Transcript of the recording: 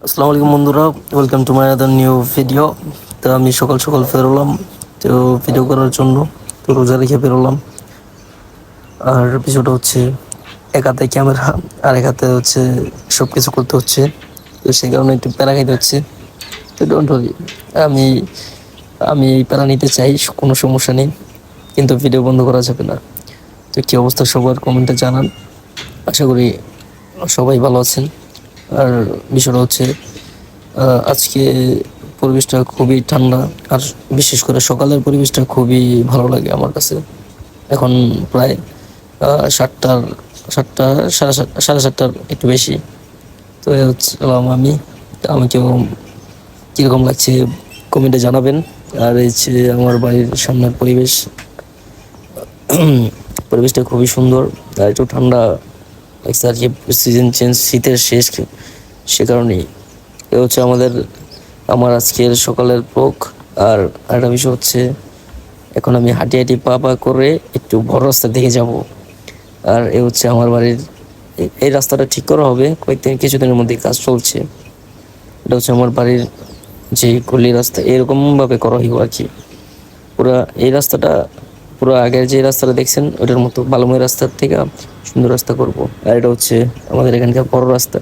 আসসালামু আলাইকুম বন্ধুরা, welcome to my other new video. তো আমি সকাল সকাল বেরোলাম তো ভিডিও করার জন্য। তো রোজা রেখে বেরোলাম। আর বিষয়টা হচ্ছে এক হাতে ক্যামেরা আর এক হাতে হচ্ছে সব কিছু করতে হচ্ছে। তো সেই কারণে একটু প্যারা খাইতে হচ্ছে। তো ডোন্ট ওয়ারি, আমি আমি এই প্যারা নিতে চাই, কোনো সমস্যা নেই, কিন্তু ভিডিও বন্ধ করা যাবে না। তো কী অবস্থা সবার কমেন্টে জানান। আশা করি সবাই ভালো আছেন। আর বিষয়টা হচ্ছে আজকে পরিবেশটা খুবই ঠান্ডা। আর বিশেষ করে সকালের পরিবেশটা খুবই ভালো লাগে আমার কাছে। এখন প্রায় 7টার 7টা সাড়ে 7টার একটু বেশি। তো এই হচ্ছিলাম আমি। তো আমাকেও কীরকম লাগছে কমেন্টে জানাবেন। আর এই যে আমার বাড়ির সামনের পরিবেশ, পরিবেশটা খুবই সুন্দর। আর একটু ঠান্ডা লাগছে আর কি, সিজন চেঞ্জ, শীতের শেষ, সে কারণেই এ হচ্ছে আমার আজকের সকালের ব্লগ। আর একটা বিষয় হচ্ছে, এখন আমি হাঁটি হাঁটি পা পা করে একটু বড় রাস্তা দিকে যাব। আর এ হচ্ছে আমার বাড়ির এই রাস্তাটা ঠিক করা হবে কিছুদিনের মধ্যে, কাজ চলছে। এটা হচ্ছে আমার বাড়ির যে গলি রাস্তা, এরকম ভাবে করা হইব আর কি। পুরা এই রাস্তাটা, পুরো আগের যে রাস্তাটা দেখছেন ওটার মতো বালুময় রাস্তার থেকে সুন্দর রাস্তা করব। আর এটা হচ্ছে আমাদের এখানকার বড় রাস্তা।